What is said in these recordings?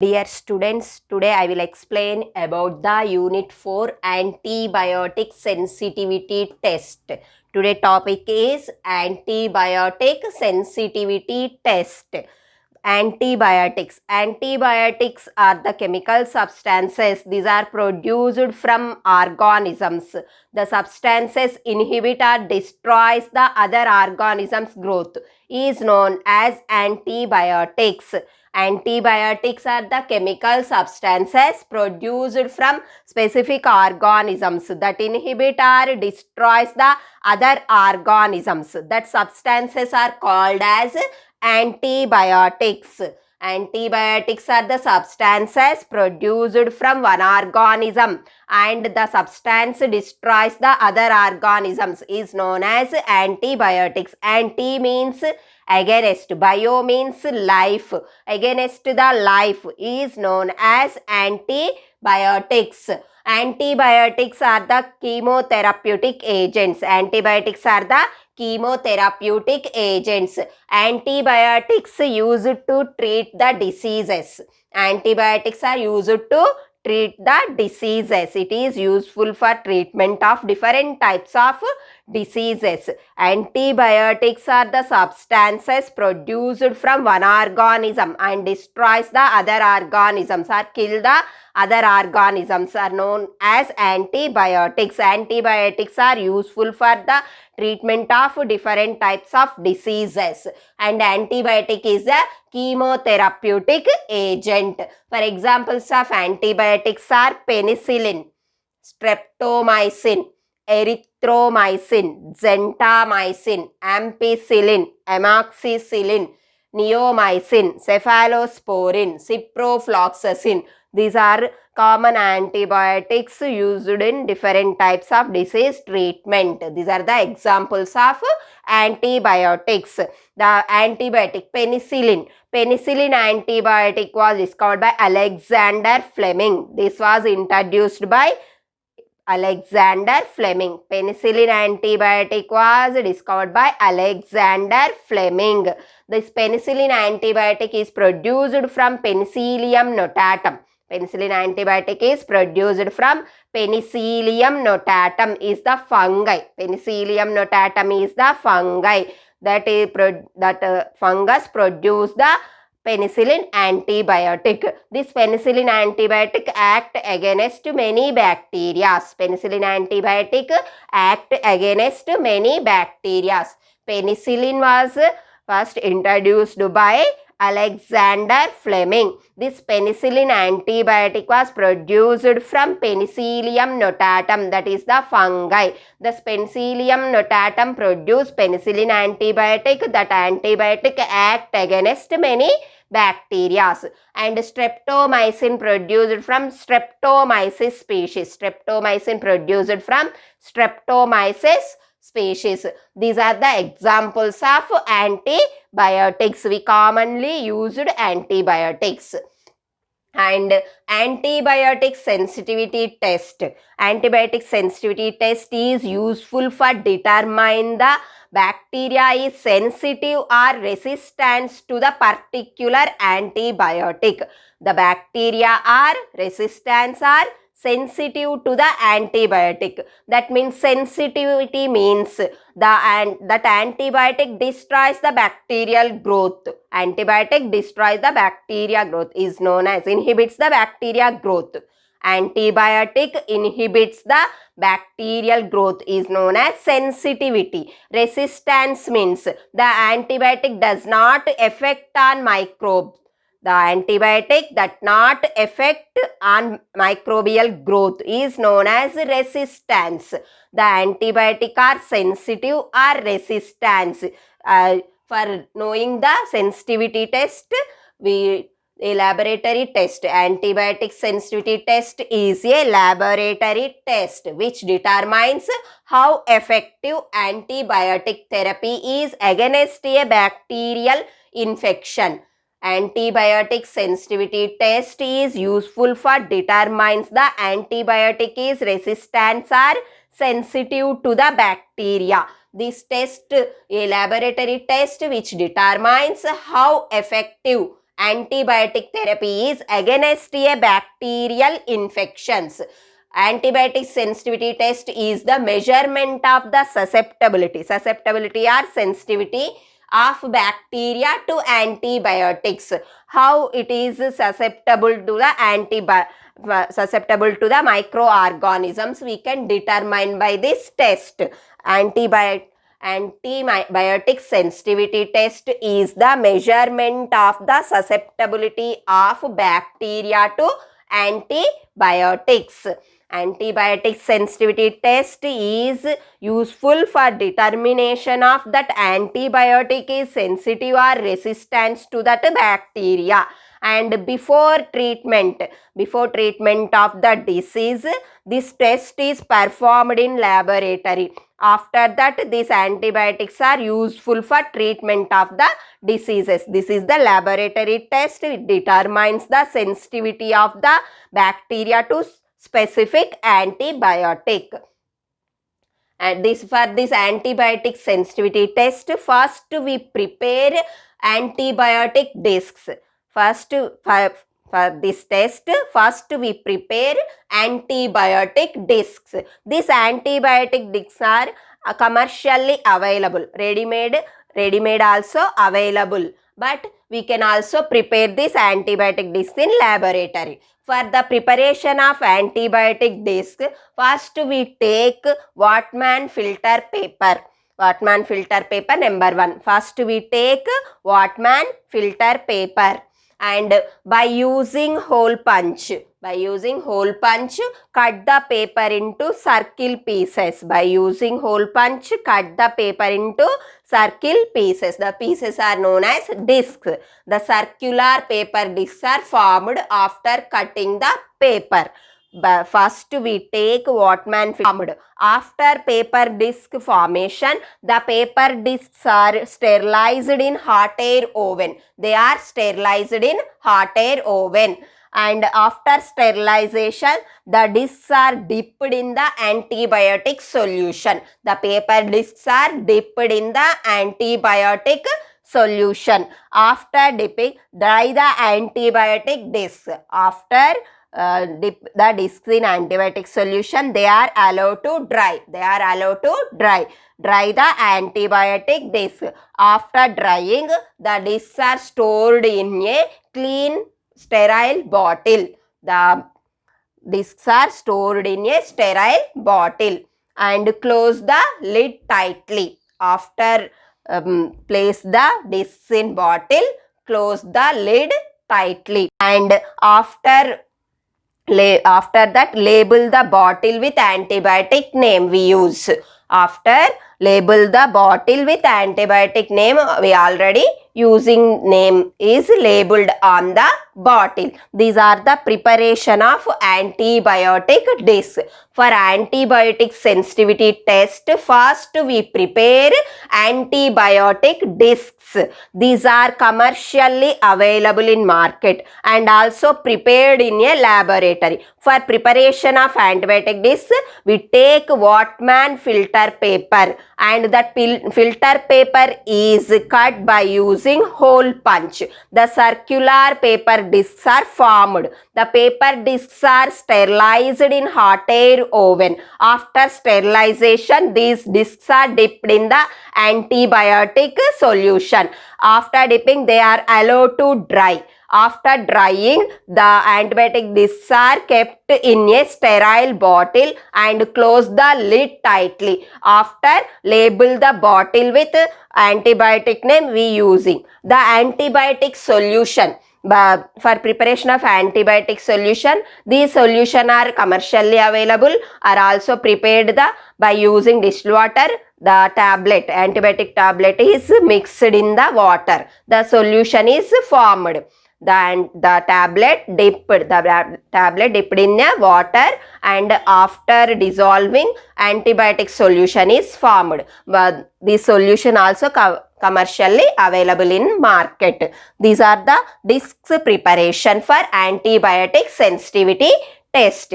Dear students, today I will explain about the Unit 4 Antibiotic Sensitivity Test. Today topic is Antibiotic Sensitivity Test. Antibiotics. Antibiotics are the chemical substances. These are produced from organisms. The substances inhibit or destroys the other organisms' growth is known as antibiotics. Antibiotics are the chemical substances produced from specific organisms that inhibit or destroys the other organisms. That substances are called as antibiotics. Antibiotics are the substances produced from one organism and the substance destroys the other organisms is known as antibiotics. Anti means against, bio means life, against the life is known as antibiotics. Antibiotics are the chemotherapeutic agents. Antibiotics are the chemotherapeutic agents. Antibiotics used to treat the diseases. Antibiotics are used to treat the diseases. It is useful for treatment of different types of diseases. Antibiotics are the substances produced from one organism and destroys the other organisms or kill the other organisms are known as antibiotics. Antibiotics are useful for the treatment of different types of diseases, and antibiotic is a chemotherapeutic agent. For examples of antibiotics are penicillin, streptomycin, erythromycin, gentamicin, ampicillin, amoxicillin, neomycin, cephalosporin, ciprofloxacin. These are common antibiotics used in different types of disease treatment. These are the examples of antibiotics. The antibiotic penicillin. Penicillin antibiotic was discovered by Alexander Fleming. This was introduced by Alexander Fleming. Penicillin antibiotic was discovered by Alexander Fleming. This penicillin antibiotic is produced from Penicillium notatum. Penicillin antibiotic is produced from Penicillium notatum is the fungi. Penicillium notatum is the fungi that fungus produce the penicillin antibiotic. This penicillin antibiotic act against many bacteria. Penicillin antibiotic act against many bacteria. Penicillin was first introduced by Alexander Fleming. This penicillin antibiotic was produced from Penicillium notatum, that is the fungi. The Penicillium notatum produced penicillin antibiotic. That antibiotic act against many bacteria, and streptomycin produced from Streptomyces species. Streptomycin produced from Streptomyces species. These are the examples of antibiotics. We commonly used antibiotics. And antibiotic sensitivity test. Antibiotic sensitivity test is useful for determine the bacteria is sensitive or resistant to the particular antibiotic. The bacteria are resistant or sensitive to the antibiotic. That means sensitivity means that antibiotic destroys the bacterial growth. Antibiotic destroys the bacteria growth is known as inhibits the bacteria growth. Antibiotic inhibits the bacterial growth is known as sensitivity. Resistance means the antibiotic does not affect on microbes. The antibiotic that not affect on microbial growth is known as resistance. The antibiotic are sensitive or resistance. For knowing the sensitivity test, a laboratory test. Antibiotic sensitivity test is a laboratory test which determines how effective antibiotic therapy is against a bacterial infection. Antibiotic sensitivity test is useful for determines the antibiotic is resistant or sensitive to the bacteria. This test, a laboratory test which determines how effective Antibiotic therapy is against a bacterial infections. Antibiotic sensitivity test is the measurement of the susceptibility or sensitivity of bacteria to antibiotics. How it is susceptible to the microorganisms, we can determine by this test. Antibiotic sensitivity test is the measurement of the susceptibility of bacteria to antibiotics. Antibiotic sensitivity test is useful for determination of that antibiotic is sensitive or resistant to that bacteria. And before treatment of the disease, this test is performed in laboratory. After that, these antibiotics are useful for treatment of the diseases. This is the laboratory test. It determines the sensitivity of the bacteria to specific antibiotic. And for this antibiotic sensitivity test, first we prepare antibiotic discs. For this test, first we prepare antibiotic discs. These antibiotic discs are commercially available. Ready-made also available. But we can also prepare this antibiotic disc in laboratory. For the preparation of antibiotic disc, first we take Whatman filter paper. Whatman filter paper number 1. First we take Whatman filter paper, and by using hole punch, cut the paper into circle pieces. By using hole punch, cut the paper into circle pieces. The pieces are known as discs. The circular paper discs are formed after cutting the paper. But first we take Whatman formed. After paper disc formation, the paper discs are sterilized in hot air oven. They are sterilized in hot air oven. And after sterilization, the discs are dipped in the antibiotic solution. The paper discs are dipped in the antibiotic solution. After dipping, dry the antibiotic discs. After dip the discs in antibiotic solution, they are allowed to dry. Dry the antibiotic disc. After drying, the discs are stored in a clean sterile bottle. The discs are stored in a sterile bottle, and close the lid tightly. After place the discs in bottle, close the lid tightly, and after that, label the bottle with antibiotic name we use. After label the bottle with antibiotic name, we already using name is labeled on the bottle. These are the preparation of antibiotic disc. For antibiotic sensitivity test, first we prepare antibiotic discs. These are commercially available in market and also prepared in a laboratory. For preparation of antibiotic discs, we take Whatman filter paper, and that filter paper is cut by using hole punch. The circular paper discs are formed. The paper discs are sterilized in hot air oven. After sterilization, these discs are dipped in the antibiotic solution. After dipping, they are allowed to dry. After drying, the antibiotic discs are kept in a sterile bottle and close the lid tightly. After, label the bottle with antibiotic name we using. The antibiotic solution. For preparation of antibiotic solution, these solution are commercially available, are also prepared by using distilled water. The antibiotic tablet is mixed in the water. The solution is formed. The tablet dipped in the water, and after dissolving, antibiotic solution is formed. But this solution also commercially available in market. These are the discs preparation for antibiotic sensitivity test.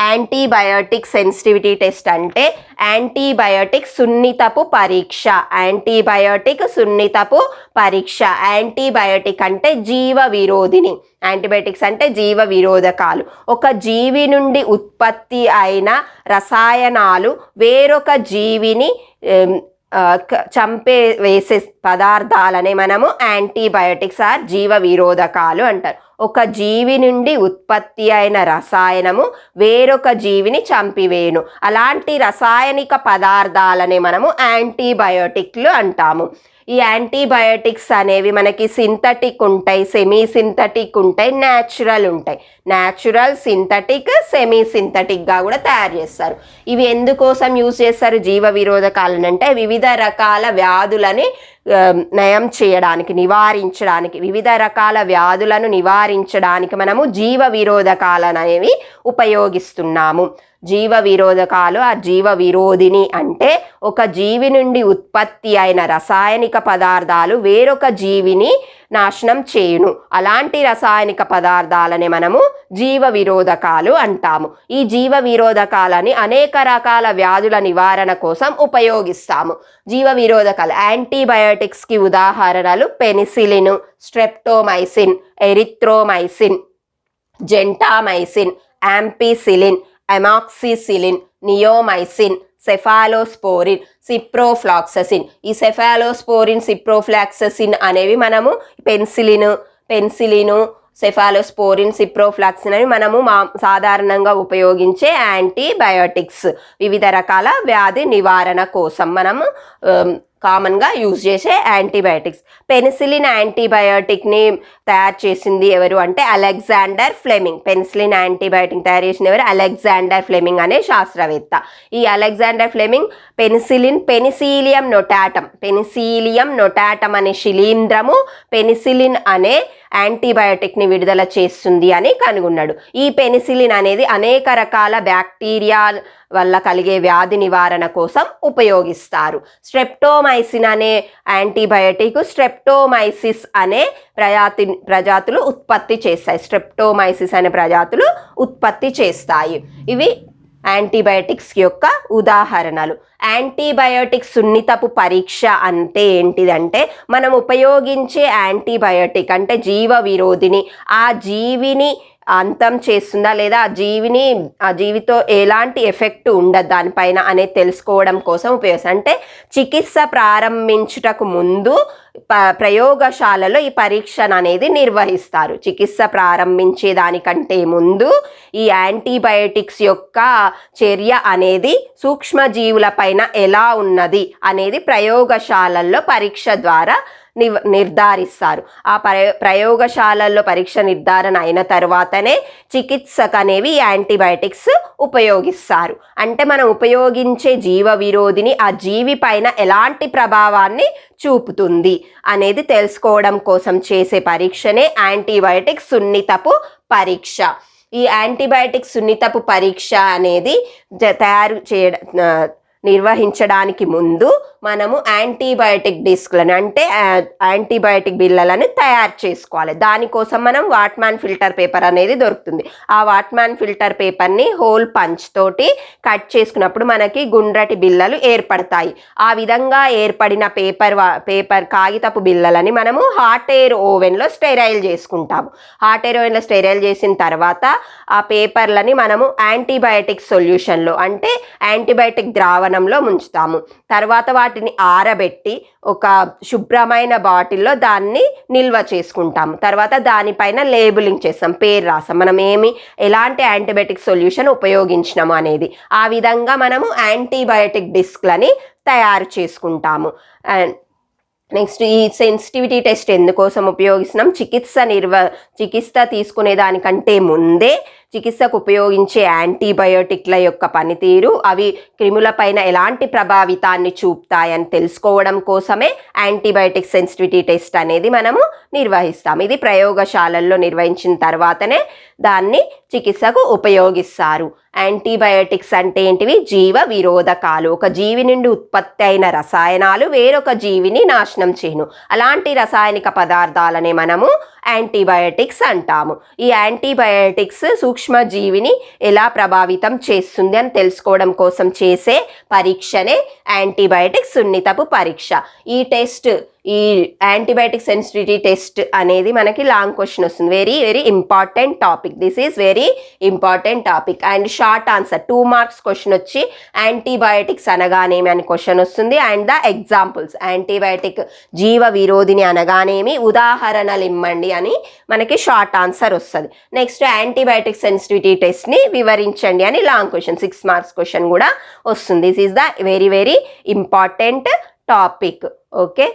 Antibiotic sensitivity test అంటే antibiotic సున్నితపు పరీక్ష. Antibiotic సున్నితపు పరీక్ష. Antibiotic అంటే జీవ విరోధిని. Antibiotics అంటే జీవ విరోధకాలు. ఒక జీవి నుండి ఉత్పత్తి అయిన రసాయనాలు వేరొక జీవిని చంపే వేసే పదార్థాలనే మనము యాంటీబయోటిక్స్ ఆర్ జీవ విరోధకాలు అంటారు. ఒక జీవి నుండి ఉత్పత్తి అయిన రసాయనము వేరొక జీవిని చంపివేయును. అలాంటి రసాయనిక పదార్థాలనే మనము యాంటీబయోటిక్లు అంటాము. ఈ యాంటీబయోటిక్స్ అనేవి మనకి సింథటిక్ ఉంటాయి, సెమీ సింథటిక్ ఉంటాయి, న్యాచురల్ ఉంటాయి. న్యాచురల్, సింథటిక్, సెమీ సింథటిక్గా కూడా తయారు చేస్తారు. ఇవి ఎందుకోసం యూజ్ చేస్తారు జీవ విరోధకాలను అంటే వివిధ రకాల వ్యాధులని నయం చేయడానికి, నివారించడానికి, వివిధ రకాల వ్యాధులను నివారించడానికి మనము జీవ విరోధకాలను అనేవి ఉపయోగిస్తున్నాము. జీవ విరోధకాలు ఆ జీవ విరోధిని అంటే ఒక జీవి నుండి ఉత్పత్తి అయిన రసాయనిక పదార్థాలు వేరొక జీవిని నాశనం చేయును. అలాంటి రసాయనిక పదార్థాలని మనము జీవ విరోధకాలు అంటాము. ఈ జీవ విరోధకాలని అనేక రకాల వ్యాధుల నివారణ కోసం ఉపయోగిస్తాము. జీవ విరోధకాలు యాంటీబయోటిక్స్కి ఉదాహరణలు penicillin, streptomycin, erythromycin, gentamicin, ampicillin, amoxicillin, neomycin, cephalosporin, ciprofloxacin. ఈ సెఫాలోస్పోరిన్, సిప్రోఫ్లాక్ససిన్ అనేవి మనము పెన్సిలిన్, సెఫాలోస్పోరిన్, సిప్రోఫ్లాక్సిన్ అని మనము సాధారణంగా ఉపయోగించే యాంటీబయోటిక్స్. వివిధ రకాల వ్యాధి నివారణ కోసం మనము కామన్గా యూజ్ చేసే యాంటీబయోటిక్స్. పెనిసిలిన్ యాంటీబయోటిక్ని తయారు చేసింది ఎవరు అంటే అలెగ్జాండర్ ఫ్లెమింగ్. పెనిసిలిన్ యాంటీబయోటిక్ తయారు చేసిన ఎవరు? అలెగ్జాండర్ ఫ్లెమింగ్ అనే శాస్త్రవేత్త. ఈ అలెగ్జాండర్ ఫ్లెమింగ్ పెనిసిలియం నొటాటం అనే శిలీంధ్రము పెనిసిలిన్ అనే యాంటీబయోటిక్ని విడుదల చేస్తుంది అని కనుగొన్నాడు. ఈ పెనిసిలిన్ అనేది అనేక రకాల బ్యాక్టీరియా వల్ల కలిగే వ్యాధి నివారణ కోసం ఉపయోగిస్తారు. స్ట్రెప్టోమైసిన్ అనే యాంటీబయోటిక్ స్ట్రెప్టోమైసిస్ అనే ప్రజాతులు ఉత్పత్తి చేస్తాయి. స్ట్రెప్టోమైసిస్ అనే ప్రజాతులు ఉత్పత్తి చేస్తాయి. ఇవి యాంటీబయోటిక్స్ యొక్క ఉదాహరణలు. యాంటీబయోటిక్ సున్నితపు పరీక్ష అంటే ఏంటిదంటే మనం ఉపయోగించే యాంటీబయోటిక్ అంటే జీవ విరోధిని ఆ జీవిని అంతం చేస్తుందా లేదా ఆ జీవితో ఎలాంటి ఎఫెక్ట్ ఉండదు దానిపైన అనేది తెలుసుకోవడం కోసం ఉపయోగిస్తారు. అంటే చికిత్స ప్రారంభించుటకు ముందు ప్రయోగశాలలో ఈ పరీక్షను అనేది నిర్వహిస్తారు. చికిత్స ప్రారంభించే దానికంటే ముందు ఈ యాంటీబయోటిక్స్ యొక్క చర్య అనేది సూక్ష్మజీవుల పైన ఎలా ఉన్నది అనేది ప్రయోగశాలల్లో పరీక్ష ద్వారా నిర్ధారిస్తారు. ఆ ప్రయోగశాలల్లో పరీక్ష నిర్ధారణ అయిన తర్వాతనే చికిత్సకు అనేవి యాంటీబయోటిక్స్ ఉపయోగిస్తారు. అంటే మనం ఉపయోగించే జీవ విరోధిని ఆ జీవి పైన ఎలాంటి ప్రభావాన్ని చూపుతుంది అనేది తెలుసుకోవడం కోసం చేసే పరీక్షనే యాంటీబయోటిక్ సున్నితపు పరీక్ష. ఈ యాంటీబయోటిక్ సున్నితపు పరీక్ష అనేది నిర్వహించడానికి ముందు మనము యాంటీబయోటిక్ డిస్క్లను అంటే యాంటీబయోటిక్ బిళ్ళలను తయారు చేసుకోవాలి. దానికోసం మనం వాట్మాన్ ఫిల్టర్ పేపర్ అనేది దొరుకుతుంది. ఆ వాట్మాన్ ఫిల్టర్ పేపర్ని హోల్ పంచ్ తోటి కట్ చేసుకున్నప్పుడు మనకి గుండ్రటి బిళ్ళలు ఏర్పడతాయి. ఆ విధంగా ఏర్పడిన పేపర్ కాగితపు బిళ్ళలని మనము హాట్ ఎయిర్ ఓవెన్లో స్టెరైల్ చేసుకుంటాము. హాట్ ఎయిర్ ఓవెన్లో స్టెరైల్ చేసిన తర్వాత ఆ పేపర్లని మనము యాంటీబయోటిక్ సొల్యూషన్లో అంటే యాంటీబయోటిక్ ద్రావణంలో ముంచుతాము. తర్వాత వాటిని ఆరబెట్టి ఒక శుభ్రమైన బాటిల్లో దాన్ని నిల్వ చేసుకుంటాము. తర్వాత దానిపైన లేబులింగ్ చేస్తాం, పేరు రాస్తాం, మనం ఎలాంటి యాంటీబయోటిక్ సొల్యూషన్ ఉపయోగించినాము అనేది. ఆ విధంగా మనము యాంటీబయోటిక్ డిస్క్లని తయారు చేసుకుంటాము. నెక్స్ట్ ఈ సెన్సిటివిటీ టెస్ట్ ఎందుకోసం ఉపయోగిస్తున్నాం? చికిత్స తీసుకునే దానికంటే ముందే చికిత్సకు ఉపయోగించే యాంటీబయోటిక్ల యొక్క పనితీరు అవి క్రిములపైన ఎలాంటి ప్రభావితాన్ని చూపుతాయని తెలుసుకోవడం కోసమే యాంటీబయోటిక్ సెన్సిటివిటీ టెస్ట్ అనేది మనము నిర్వహిస్తాం. ఇది ప్రయోగశాలల్లో నిర్వహించిన తర్వాతనే దాన్ని చికిత్సకు ఉపయోగిస్తారు. యాంటీబయోటిక్స్ అంటే ఏంటివి? జీవ విరోధకాలు. ఒక జీవి నుండి ఉత్పత్తి అయిన రసాయనాలు వేరొక జీవిని నాశనం చేయను. అలాంటి రసాయనిక పదార్థాలనే మనము యాంటీబయాటిక్స్ అంటాము. ఈ యాంటీబయాటిక్స్ సూక్ష్మజీవిని ఎలా ప్రభావితం చేస్తుంది అని తెలుసుకోవడం కోసం చేసే పరీక్షనే యాంటీబయాటిక్ సున్నితపు పరీక్ష. ఈ టెస్ట్, ఈ యాంటీబయాటిక్ సెన్సిటివిటీ టెస్ట్ అనేది మనకి లాంగ్ క్వశ్చన్ వస్తుంది. Very very important topic. This is very important topic. And short answer 2 marks question వచ్చి యాంటీబయాటిక్స్ అనగానేమి అని క్వశ్చన్ వస్తుంది. అండ్ ద ఎగ్జాంపుల్స్, యాంటీబయాటిక్ జీవ విరోధిని అనగానేమి, ఉదాహరణలు ఇమ్మండి అని మనకి షార్ట్ ఆన్సర్ వస్తుంది. నెక్స్ట్ యాంటీబయాటిక్ సెన్సిటివిటీ టెస్ట్ని వివరించండి అని లాంగ్ క్వశ్చన్ 6 మార్క్స్ క్వశ్చన్ కూడా వస్తుంది. This is the very very important topic. Okay.